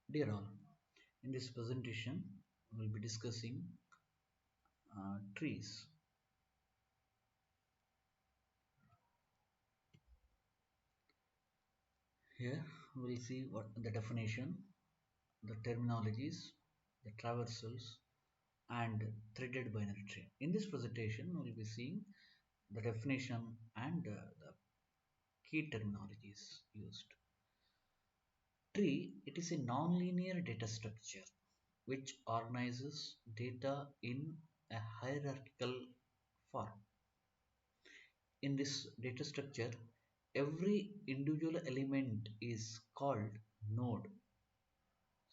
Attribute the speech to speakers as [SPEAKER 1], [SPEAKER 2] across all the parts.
[SPEAKER 1] Dear all, in this presentation, we will be discussing trees. Here, we will see what the definition, the terminologies, the traversals, and threaded binary tree. In this presentation, we will be seeing the definition and the key terminologies used. Tree, it is a nonlinear data structure which organizes data in a hierarchical form. In this data structure, every individual element is called node.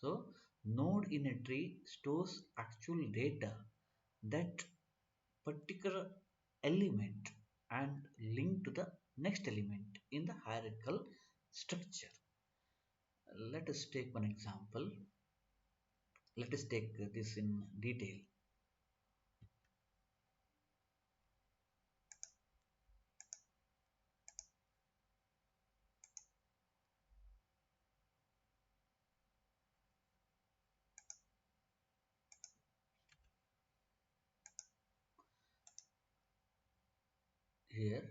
[SPEAKER 1] So node in a tree stores actual data that particular element and link to the next element in the hierarchical structure. Let us take one example. Let us take this in detail. Here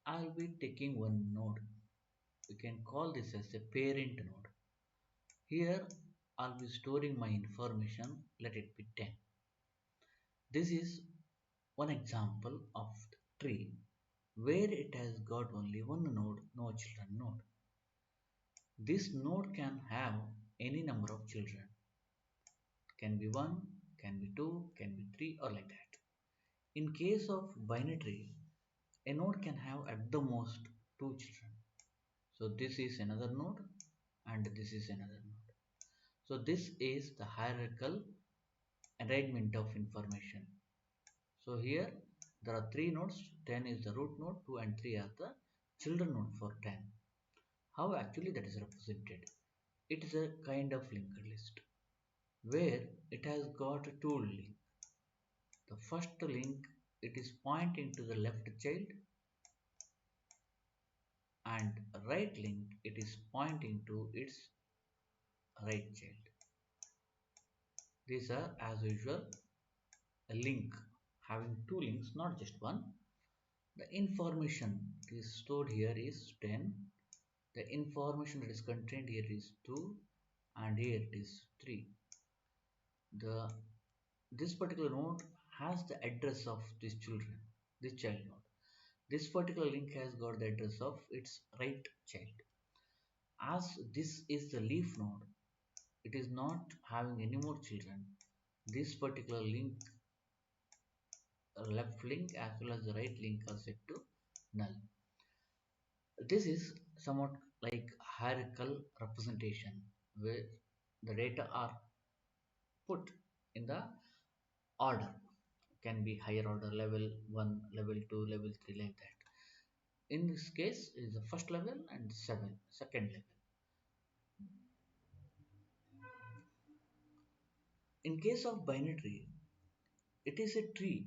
[SPEAKER 1] I'll be taking one node. We can call this as a parent node. Here I'll be storing my information, let it be 10. This is one example of the tree where it has got only one node, no children node. This node can have any number of children. Can be 1, can be 2, can be 3 or like that. In case of binary tree, a node can have at the most 2 children. So this is another node and this is another node. So this is the hierarchical arrangement of information. So here there are 3 nodes, 10 is the root node, 2 and 3 are the children node for 10. How actually that is represented? It is a kind of linked list where it has got a two link. The first link, it is pointing to the left child, and right link, it is pointing to its right child. These are as usual a link having two links, not just one. The information is stored here is 10. The information that is contained here is 2 and here it is 3. The this particular node has the address of these children, this child node. This particular link has got the address of its right child. As this is the leaf node, it is not having any more children. This particular link, left link as well as the right link are set to null. This is somewhat like hierarchical representation where the data are put in the order. Can be higher order level 1, level 2, level 3 like that. In this case is the first level and second level. In case of binary tree, it is a tree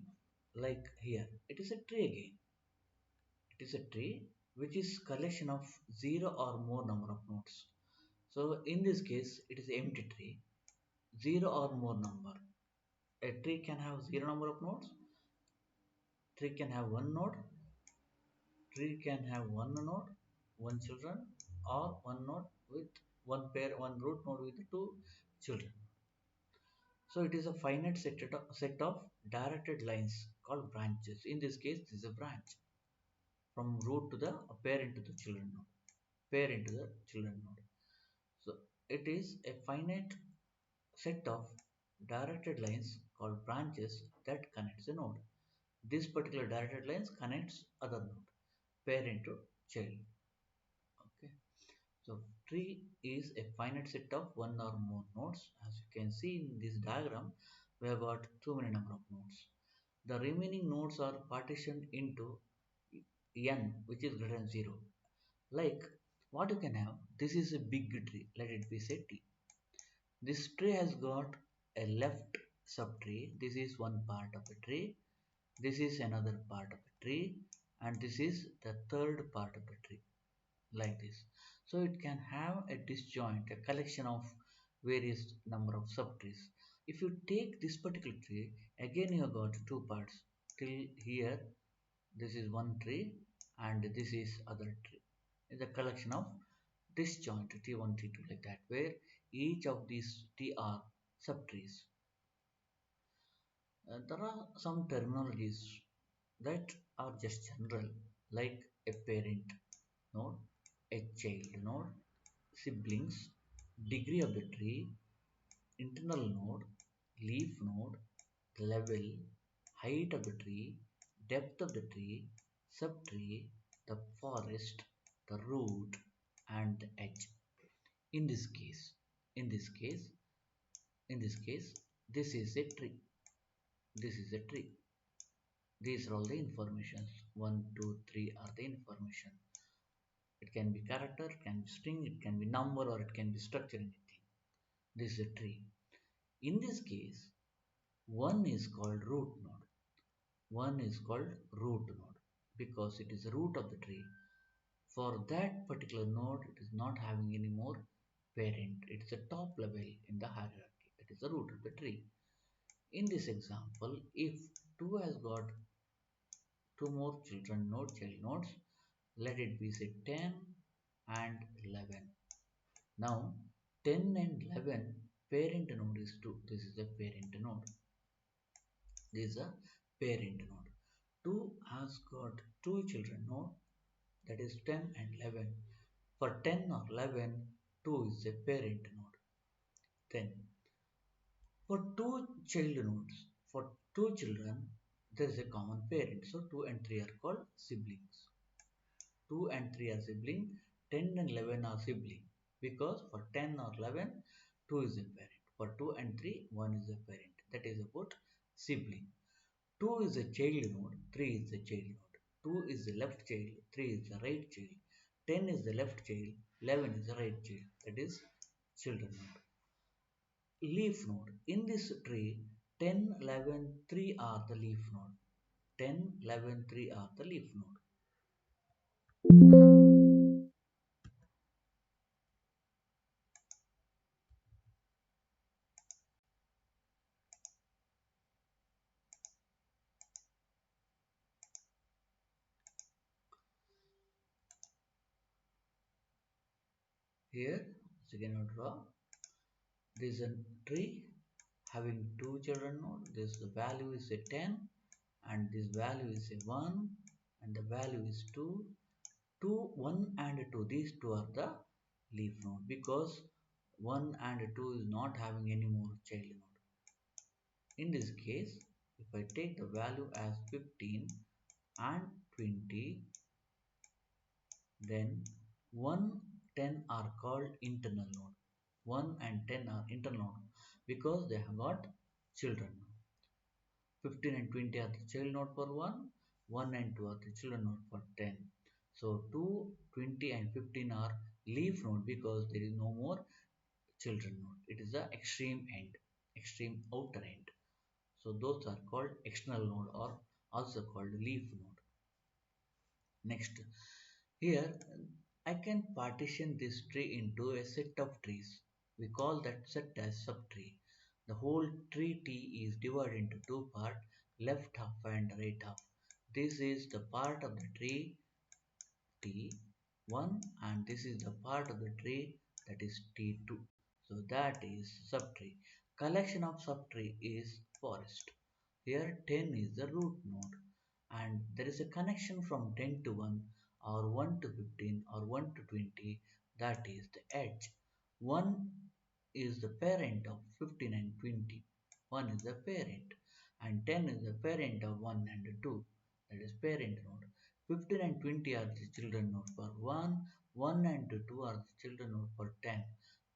[SPEAKER 1] like here. It is a tree again. It is a tree which is collection of 0 or more number of nodes. So in this case, it is empty tree, 0 or more number. A tree can have 0 number of nodes, tree can have one node, tree can have one node, one children, or one node with one pair, one root node with two children. So it is a finite set of directed lines called branches. In this case, this is a branch from root to the parent to the children node, parent to the children node. So it is a finite set of directed lines called branches that connects a node. This particular directed lines connects other node, parent to child. Okay. So tree is a finite set of one or more nodes. As you can see in this diagram, we have got too many number of nodes. The remaining nodes are partitioned into n, which is greater than 0. Like what you can have, this is a big tree, let it be say T. This tree has got a left subtree. This is one part of a tree. This is another part of a tree. And this is the third part of the tree. Like this. So it can have a disjoint, a collection of various number of subtrees. If you take this particular tree, again you have got two parts. Till here, this is one tree and this is other tree. It's a collection of disjoint T1, T2 like that, where each of these T are subtrees. There are some terminologies that are just general, like a parent node, a child node, siblings, degree of the tree, internal node, leaf node, level, height of the tree, depth of the tree, subtree, the forest, the root, and the edge. In this case, in this case, in this case, this is a tree. This is a tree. These are all the informations. One, two, three are the information. It can be character, it can be string, it can be number, or it can be structure anything. This is a tree. In this case, one is called root node. One is called root node because it is the root of the tree. For that particular node, it is not having any more parent. It is a top level in the hierarchy. That is the root of the tree. In this example, if 2 has got two more children node, child nodes, let it be say 10 and 11. Now 10 and 11 parent node is 2. This is the parent node. This is a parent node. 2 has got two children node, that is 10 and 11. For 10 or 11, 2 is a parent node. Then for two child nodes, for two children, there is a common parent. So 2 and 3 are called siblings. 2 and 3 are sibling, 10 and 11 are sibling. Because for 10 or 11, 2 is a parent. For 2 and 3, 1 is a parent. That is about sibling. 2 is a child node, 3 is a child node. 2 is the left child, 3 is the right child. 10 is the left child, 11 is the right child. That is children node. Leaf node. In this tree, 10, 11, 3 are the leaf node. 10, 11, 3 are the leaf node. Here, second node draw. This is a tree having two children node. This the value is a 10 and this value is a 1 and the value is 2. 2, 1 and 2. These two are the leaf node because 1 and 2 is not having any more child node. In this case, if I take the value as 15 and 20, then 1, 10 are called internal node. 1 and 10 are internal node because they have got children. 15 and 20 are the child node for 1, 1 and 2 are the children node for 10. So 2, 20 and 15 are leaf node because there is no more children node. It is the extreme end, extreme outer end. So those are called external node or also called leaf node. Next, here I can partition this tree into a set of trees. We call that set as subtree. The whole tree T is divided into two parts, left half and right half. This is the part of the tree T1 and this is the part of the tree that is T2. So that is subtree. Collection of subtree is forest. Here 10 is the root node and there is a connection from 10 to 1 or 1 to 15 or 1 to 20, that is the edge. 1 is the parent of 15 and 20. 1 is the parent and 10 is the parent of 1 and 2, that is parent node. 15 and 20 are the children node for 1, 1 and 2 are the children node for 10.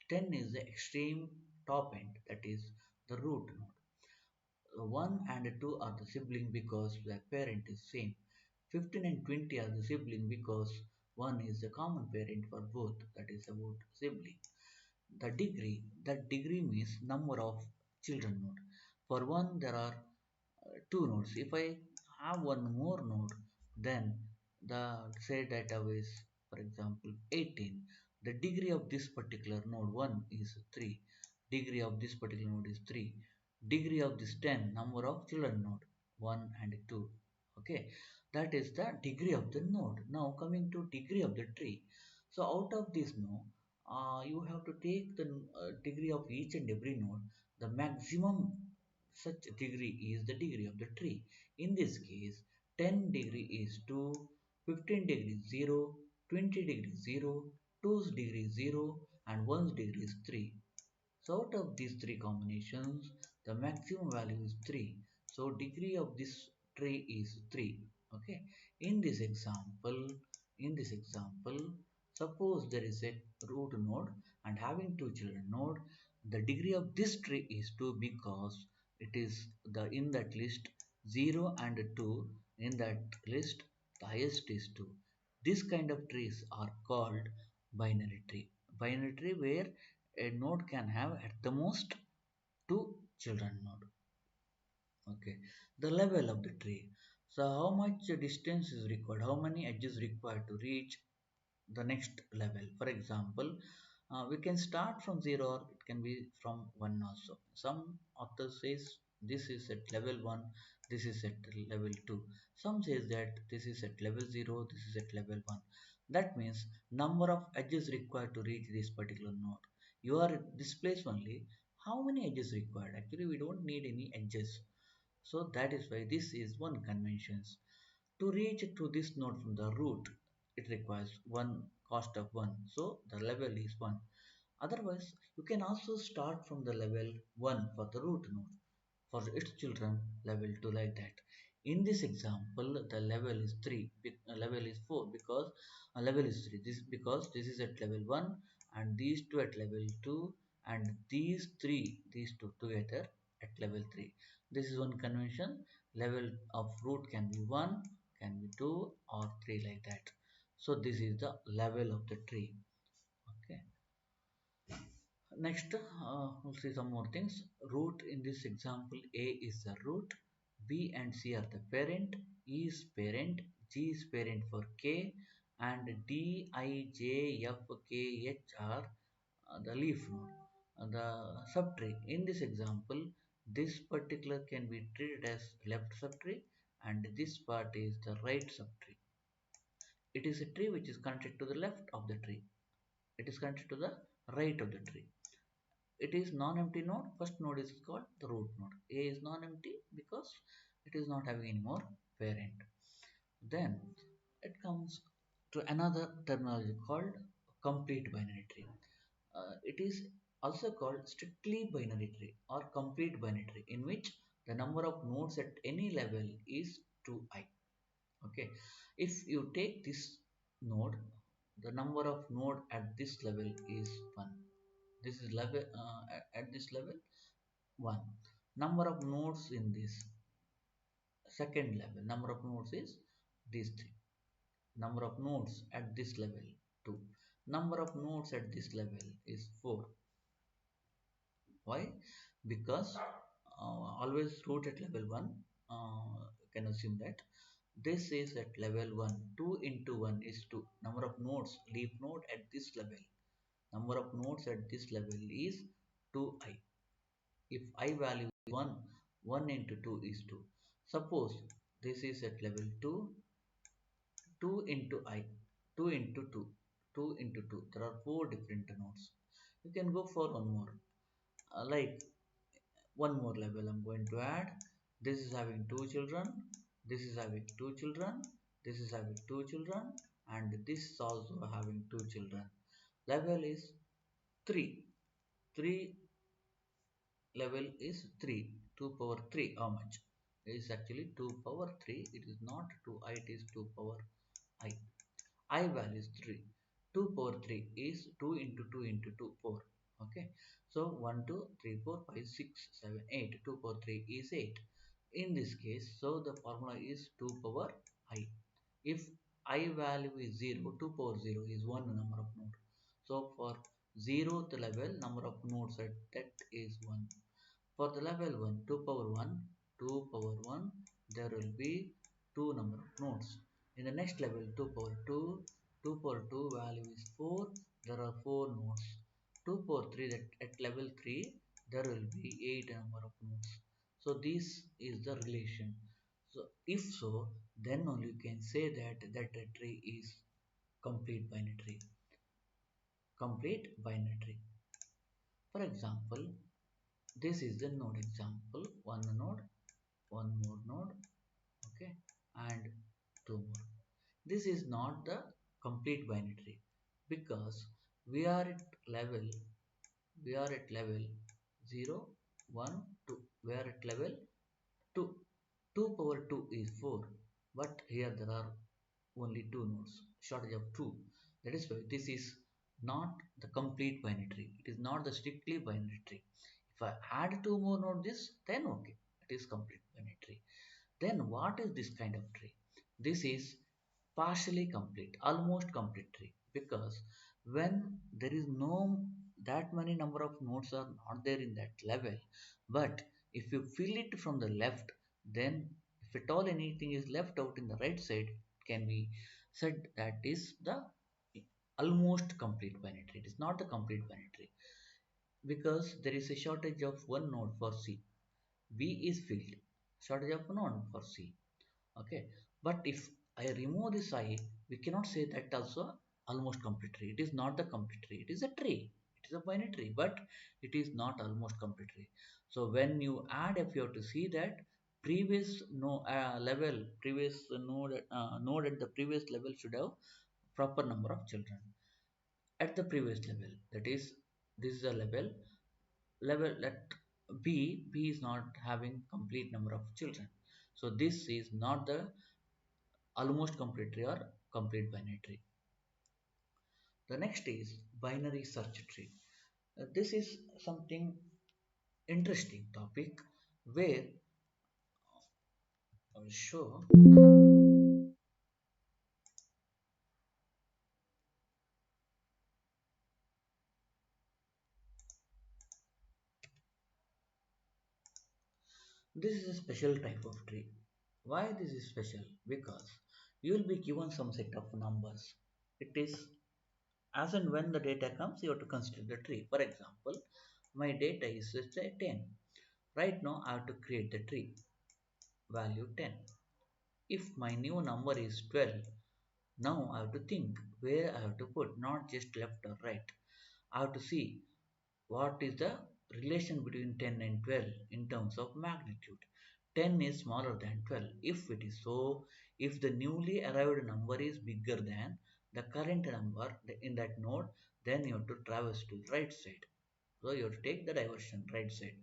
[SPEAKER 1] 10 is the extreme top end, that is the root node. 1 and 2 are the sibling because their parent is same. 15 and 20 are the sibling because 1 is the common parent for both, that is about sibling. That degree means number of children node. For 1 there are 2 nodes. If I have one more node, then the say data is for example 18. The degree of this particular node 1 is 3. Degree of this particular node is 3. Degree of this 10, number of children node 1 and 2. Okay, that is the degree of the node. Now coming to degree of the tree. So out of this node, you have to take the degree of each and every node. The maximum such degree is the degree of the tree. In this case, 10 degree is 2, 15 degree 0, 20 degree 0, 2's degree 0, and 1's degree is 3. So out of these three combinations, the maximum value is 3. So degree of this tree is 3. Okay. In this example, suppose there is a root node and having two children node, the degree of this tree is 2 because it is the in that list 0 and 2, in that list the highest is 2. This kind of trees are called binary tree. Binary tree where a node can have at the most two children node. Okay, the level of the tree. So how much distance is required, how many edges required to reach the next level? For example, we can start from 0 or it can be from 1 also. Some authors says this is at level 1, this is at level 2. Some says that this is at level 0, this is at level 1. That means number of edges required to reach this particular node. You are at this place only, how many edges required? Actually we don't need any edges, so that is why this is one conventions. To reach to this node from the root, it requires one cost of 1. So the level is 1. Otherwise, you can also start from the level 1 for the root node. For its children, level 2 like that. In this example, the level is 3, level is 4 because level is 3. This because this is at level 1 and these two at level 2 and these two together at level 3. This is one convention. Level of root can be 1, can be 2 or 3 like that. So this is the level of the tree. Okay. Next, we'll see some more things. Root in this example, A is the root, B and C are the parent, E is parent, G is parent for K, and D, I, J, F, K, H are the leaf node, the subtree. In this example, this particular can be treated as left subtree and this part is the right subtree. It is a tree which is connected to the left of the tree. It is connected to the right of the tree. It is non-empty node. First node is called the root node. A is non-empty because it is not having any more parent. Then it comes to another terminology called complete binary tree. It is also called strictly binary tree or complete binary tree, in which the number of nodes at any level is 2i. Okay, if you take this node, the number of node at this level is 1. This is level at this level 1. Number of nodes in this second level, number of nodes is these 3. Number of nodes at this level 2. Number of nodes at this level is 4. Why? Because always root at level 1, can assume that this is at level 1. 2 into 1 is 2. Number of nodes, leaf node at this level. Number of nodes at this level is 2i. If I value is 1, 1 into 2 is 2. Suppose this is at level 2, 2 into I, 2 into 2, 2 into 2. There are 4 different nodes. You can go for one more. Like one more level I'm going to add. This is having 2 children, this is having 2 children, this is having 2 children, and this is also having 2 children. Level is 3. 3 level is 3. 2 power 3, how much? It is actually 2 power 3. It is not 2i, it is 2 power I. I value is 3. 2 power 3 is 2 into 2 into 2, 4. Okay. So 1, 2, 3, 4, 5, 6, 7, 8. 2 power 3 is 8. In this case, so the formula is 2 power I. If I value is 0, 2 power 0 is 1 number of nodes. So for 0th level, number of nodes at that is 1. For the level 1, 2 power 1, 2 power 1, there will be 2 number of nodes. In the next level, 2 power 2, 2 power 2 value is 4, there are four nodes. 2 power 3, that at level 3 there will be 8 number of nodes. So this is the relation. So if so, then only you can say that that a tree is complete binary tree. Complete binary tree. For example, this is the node example. One node, one more node, okay, and two more. This is not the complete binary tree because we are at level we are at level 0, 1, 2. We are at level 2. 2 power 2 is 4, but here there are only two nodes, shortage of 2. That is why this is not the complete binary tree. It is not the strictly binary tree. If I add two more nodes, this, then okay, it is complete binary tree. Then what is this kind of tree? This is partially complete, almost complete tree, because when there is no that many number of nodes are not there in that level, but if you fill it from the left, then if at all anything is left out in the right side, it can be said that is the almost complete binary tree. It is not the complete binary tree because there is a shortage of one node for C. B is filled, shortage of node for C. Okay, but if I remove this I, we cannot say that also almost complete tree. It is not the complete tree. It is a tree. It is a binary tree, but it is not almost complete tree. So when you add, if you have to see that previous no level, previous node at the previous level should have proper number of children at the previous level. That is, this is a level at B is not having complete number of children. So this is not the almost complete tree or complete binary tree. The next is binary search tree. This is something interesting topic where I will show. This is a special type of tree. Why this is special? Because you will be given some set of numbers. It is as and when the data comes, you have to consider the tree. For example, my data is let's say 10. Right now, I have to create the tree value 10. If my new number is 12, now I have to think where I have to put, not just left or right. I have to see what is the relation between 10 and 12 in terms of magnitude. 10 is smaller than 12. If it is so, if the newly arrived number is bigger than the current number in that node, then you have to traverse to the right side. So you have to take the diversion right side.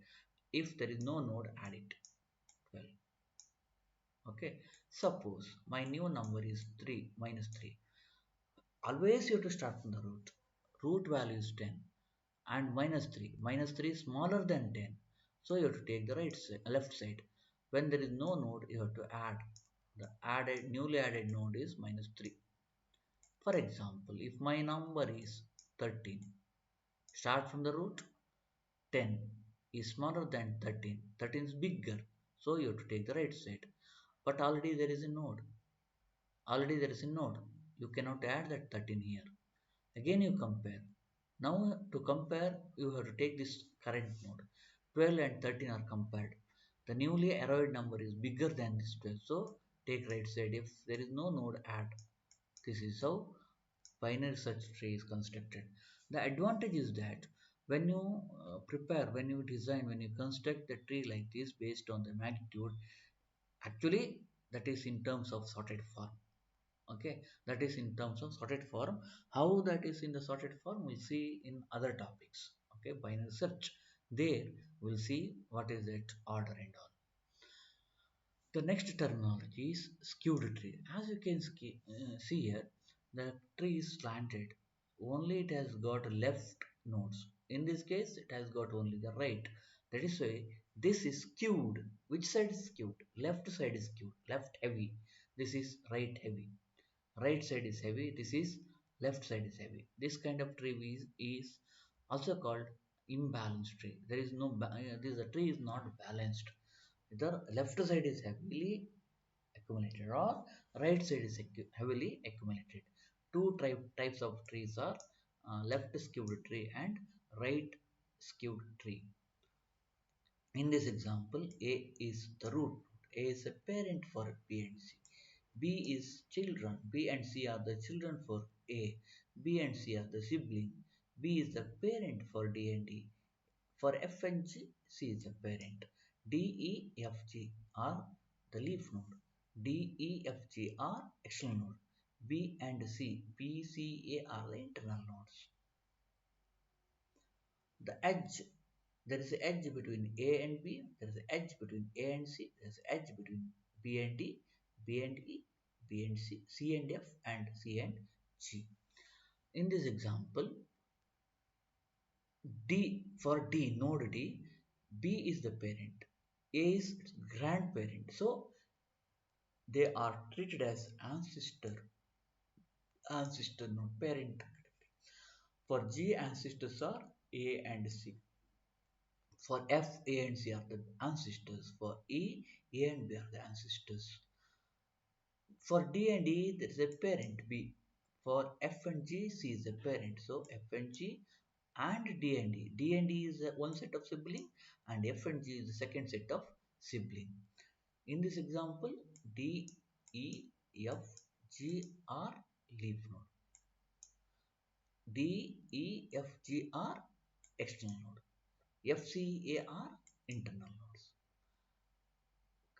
[SPEAKER 1] If there is no node, add it 12. Okay. Suppose my new number is 3 minus 3. Always you have to start from the root. Root value is 10 and minus 3. Minus 3 is smaller than 10. So you have to take the right side, left side. When there is no node, you have to add. The newly added node is minus 3. For example, if my number is 13, start from the root. 10 is smaller than 13. 13 is bigger. So you have to take the right side. But already there is a node. Already there is a node. You cannot add that 13 here. Again you compare. Now to compare, you have to take this current node. 12 and 13 are compared. The newly arrived number is bigger than this 12. So take right side. If there is no node, add. This is how binary search tree is constructed. The advantage is that when you prepare, when you design, when you construct the tree like this based on the magnitude, actually that is in terms of sorted form. Okay, that is in terms of sorted form. How that is in the sorted form, we'll see in other topics. Okay, binary search. There we'll see what is that order and all. The next terminology is skewed tree. As you can see here, the tree is slanted. Only it has got left nodes. In this case, it has got only the right. That is why this is skewed. Which side is skewed? Left side is skewed. Left heavy. This is right heavy. Right side is heavy. This is left side is heavy. This kind of tree is also called imbalanced tree. There is no this the tree is not balanced. Either left side is heavily accumulated or right side is heavily accumulated. Two types of trees are left skewed tree and right skewed tree. In this example, A is the root node. A is a parent for B and C. B is children. B and C are the children for A. B and C are the sibling. B is the parent for D and D. For F and G, C is the parent. D, E, F, G are the leaf node. D, E, F, G are external node. B and C, B, C, A are the internal nodes. The edge, there is an edge between A and B, there is an edge between A and C, there is an edge between B and D, B and E, B and C, C and F, and C and G. In this example, node D, B is the parent, A is grandparent. So they are treated as ancestor node, parent. For G, ancestors are A and C. For F, A and C are the ancestors. For E, A and B are the ancestors. For D and E, there is a parent B. For F and G, C is a parent. So F and G and D and E. D and E is one set of sibling and F and G is the second set of sibling. In this example, D, E, F, G are leaf node. D, E, F, G are external node. F, C, A are internal nodes.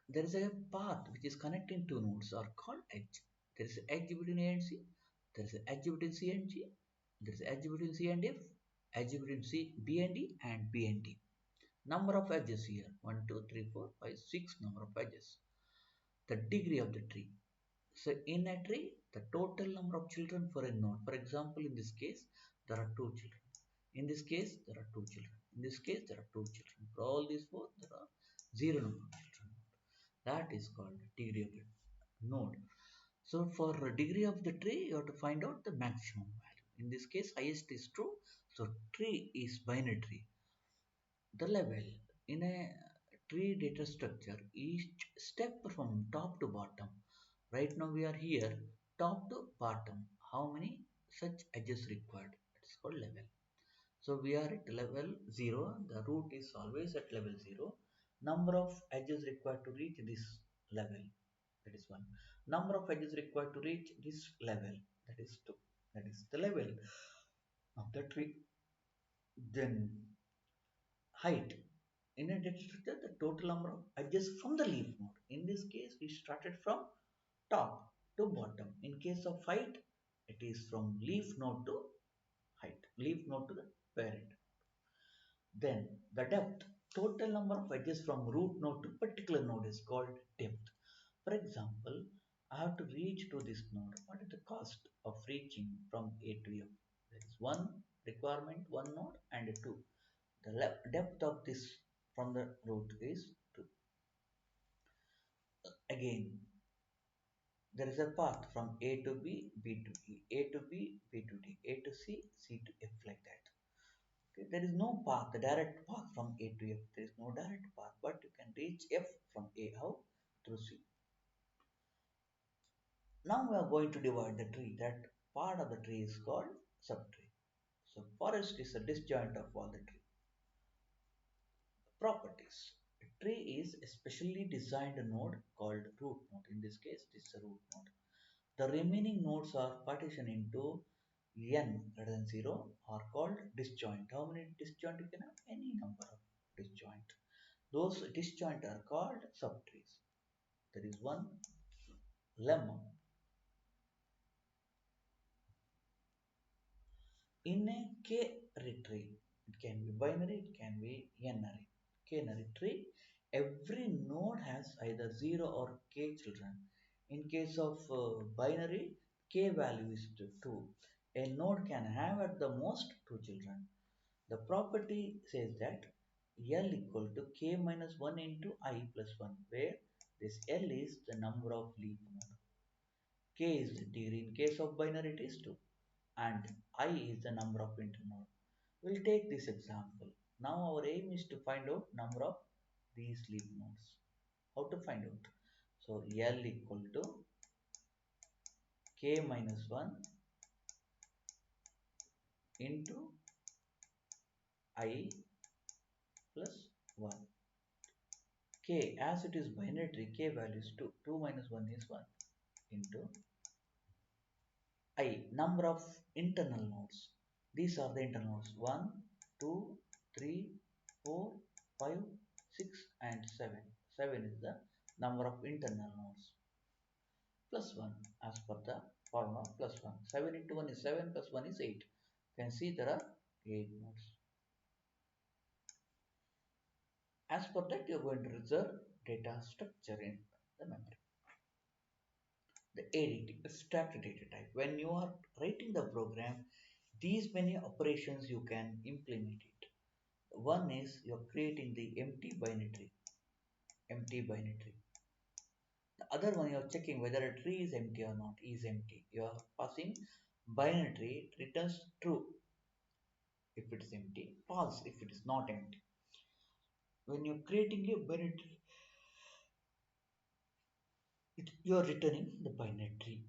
[SPEAKER 1] There is a path which is connecting two nodes are called edge. There is an edge between A and C. There is an edge between C and G. There is an edge between C and F. Edge between C, B and D and B and D. Number of edges here 1, 2, 3, 4, 5, 6 number of edges. The degree of the tree. So in a tree, the total number of children for a node. For example, in this case, there are two children. In this case, there are two children. In this case, there are two children. For all these four, there are zero number of children. That is called degree of the node. So for degree of the tree, you have to find out the maximum value. In this case, highest is true. So tree is binary tree. The level in a tree data structure, each step from top to bottom. Right now we are here, top to bottom. How many such edges required? It's called level. So we are at level 0. The root is always at level 0. Number of edges required to reach this level. That is 1. Number of edges required to reach this level. That is 2. That is the level of the tree. Then height. In a data structure, the total number of edges from the leaf node. In this case, we started from top to bottom. In case of height, it is from leaf node to height. Leaf node to the parent. Then the depth, total number of edges from root node to particular node is called depth. For example, I have to reach to this node. What is the cost of reaching from A to F? There is one requirement, one node and two. The depth of this from the root is 2. Again, there is a path from A to B, B to E, A to B, B to D, A to C, C to F like that. Okay, there is no path, the direct path from A to F. There is no direct path, but you can reach F from A. How? Through C. Now we are going to divide the tree. That part of the tree is called subtree. So forest is a disjoint of all the tree. Properties. A tree is a specially designed node called root node. In this case, this is a root node. The remaining nodes are partitioned into n greater than 0 are called disjoint. How many disjoint you can have? Any number of disjoint. Those disjoint are called subtrees. There is one lemma. In a k-array tree, it can be binary, it can be n-array. K-array tree, every node has either 0 or k children. In case of binary, k value is 2. A node can have at the most 2 children. The property says that L equal to k minus 1 into I plus 1, where this L is the number of leaf node. K is the degree. In case of binary, it is 2. And I is the number of internode. We'll take this example. Now our aim is to find out number of these leaf nodes. How to find out? So L equal to k minus 1 into I plus 1. K, as it is binary, K value is 2. 2 minus 1 is 1 into I, number of internal nodes. These are the internal nodes 1, 2, 3, 4, 5, 6, and 7. 7 is the number of internal nodes plus 1 as per the formula plus 1. 7 into 1 is 7 plus 1 is 8. You can see there are 8 nodes. As per that, you are going to reserve data structure in the memory. The ADT, abstract data type. When you are writing the program, these many operations you can implement it. One is you are creating the empty binary. The other one you are checking whether a tree is empty or not, is empty. You are passing binary, it returns true if it is empty, false if it is not empty. When you're creating a binary, you are returning the binary tree.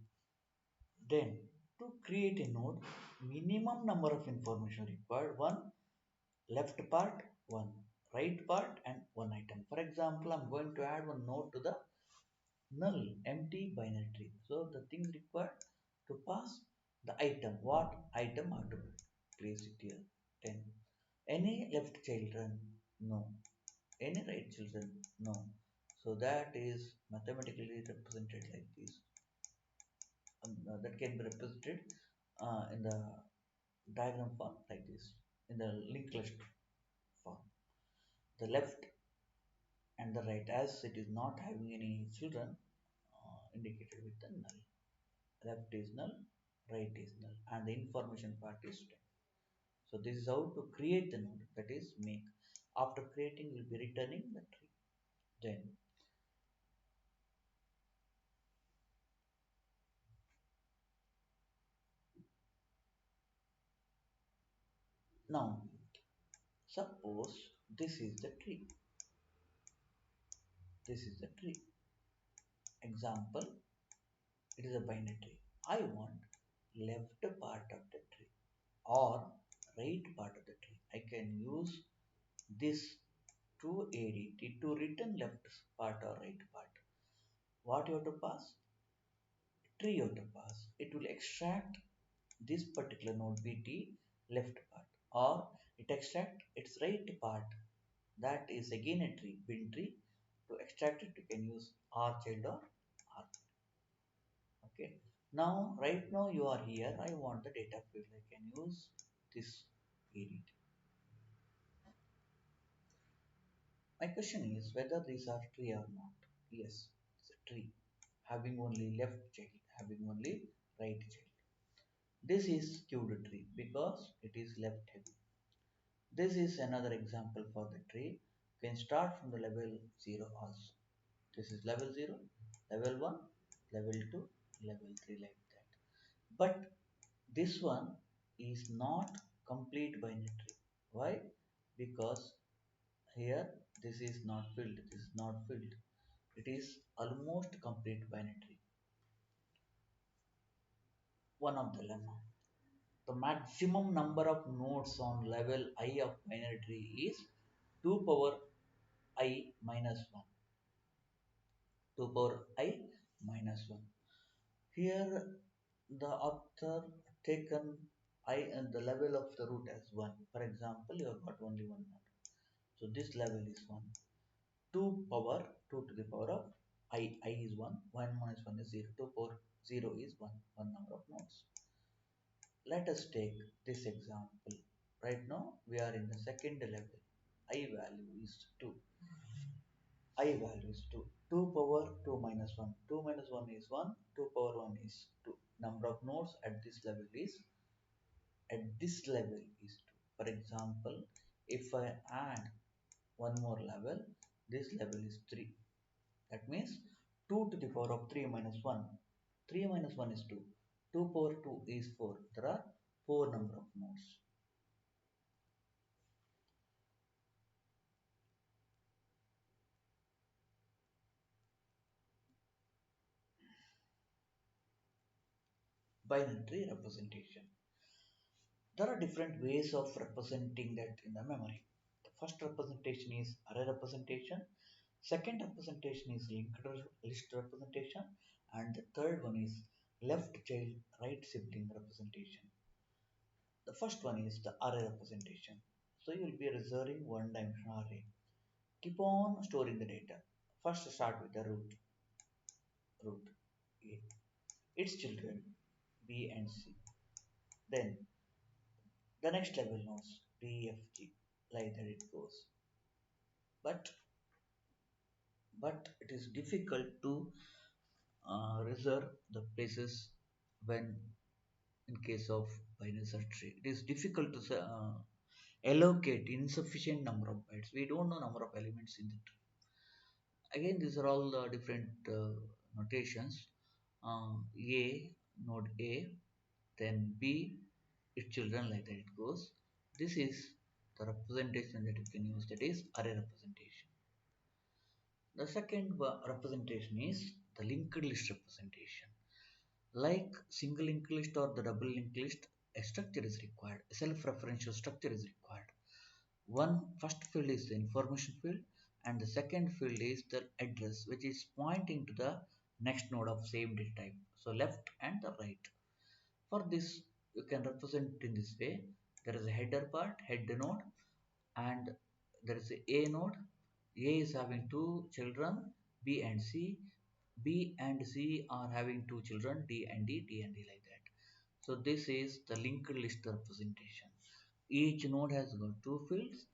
[SPEAKER 1] Then to create a node, minimum number of information required: one left part, one right part, and one item. For example, I'm going to add one node to the null empty binary tree. So the things required to pass the item. What item are to place it here? 10. Any left children? No. Any right children? No. So that is mathematically represented like this. That can be represented in the diagram form like this, in the linked list form. The left and the right, as it is not having any children, indicated with the null. Left is null, right is null, and the information part is 10. So this is how to create the node, that is make. After creating, we'll be returning the tree. Then now suppose this is the tree. This is the tree. Example, it is a binary tree. I want left part of the tree or right part of the tree. I can use this to ADT to return left part or right part. What you have to pass? Tree you have to pass. It will extract this particular node BT left part, or it extract its right part. That is again a tree, bin tree. To extract it, you can use R child or R. Okay. Now, right now you are here. I want the data field. I can use this edit. My question is whether these are tree or not. Yes, it's a tree. Having only left child, having only right child. This is skewed tree because it is left heavy. This is another example for the tree. You can start from the level 0 also. This is level 0, level 1, level 2, level 3 like that. But this one is not complete binary tree. Why? Because here this is not filled, this is not filled. It is almost complete binary tree. One of the lemma. The maximum number of nodes on level I of binary tree is 2 power I minus 1. 2 power I minus 1. Here the author taken I and the level of the root as 1. For example, you have got only one node. So this level is 1. 2 power 2 to the power of I is 1. 1 minus 1 is 0. 2 power 0 is 1. One number of nodes. Let us take this example. Right now we are in the second level. I value is 2. I value is 2. 2 power 2 minus 1. 2 minus 1 is 1. 2 power 1 is 2. Number of nodes at this level is 2. For example, if I add one more level, this level is 3. That means 2 to the power of 3 minus 1. 3 minus 1 is 2. 2 power 2 is 4. There are 4 number of nodes. Binary representation. There are different ways of representing that in the memory. The first representation is array representation, second representation is linked list representation, and the third one is left child right sibling representation. The first one is the array representation. So you will be reserving one dimensional array. Keep on storing the data. First start with the root A, its children B and C. Then the next level nodes D, F, G, like that it goes. But it is difficult to reserve the places when in case of binary search tree. It is difficult to allocate insufficient number of bytes. We don't know number of elements in the tree. Again, these are all different notations. A, node A, then B, its children, like that it goes. This is the representation that you can use, that is array representation. The second representation is the linked list representation. Like single linked list or the double linked list, a structure is required, a self-referential structure is required. One first field is the information field, and the second field is the address, which is pointing to the next node of same data type. So left and the right. For this, you can represent in this way. There is a header part, head node, and there is a node. A is having two children, B and C. B and C are having two children, D and D, D and D, like that. So this is the linked list representation. Each node has got two fields.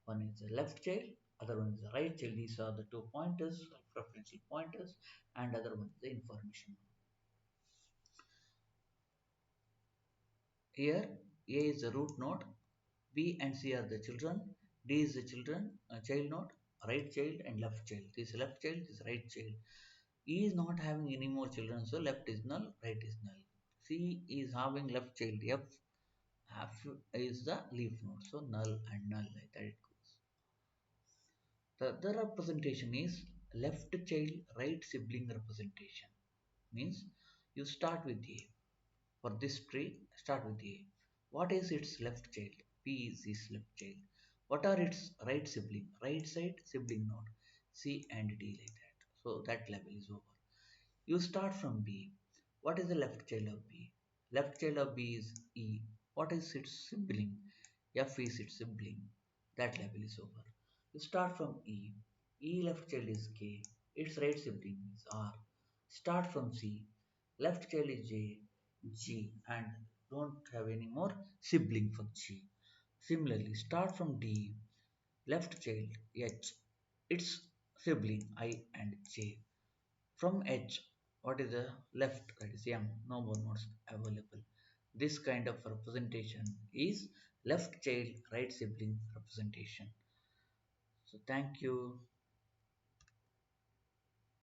[SPEAKER 1] One is the left child, other one is the right child. These are the two pointers, referential pointers, and other one is the information. Here, A is the root node, B and C are the children, D is the child node, right child and left child. This is left child, this is right child. E is not having any more children, so left is null, right is null. C is having left child, F is the leaf node, so null and null, like that it goes. The other representation is left child right sibling representation. Means you start with A. For this tree, start with A. What is its left child? P is its left child. What are its right sibling? Right side sibling node. C and D, like that. So that level is over. You start from B. What is the left child of B? Left child of B is E. What is its sibling? F is its sibling. That level is over. You start from E. E left child is K. Its right sibling is R. Start from C. Left child is J, G, and don't have any more sibling for G. Similarly, start from D. Left child H. Its sibling I and J. From H, what is the left? That is M. No more nodes available. This kind of representation is left child right sibling representation. So thank you.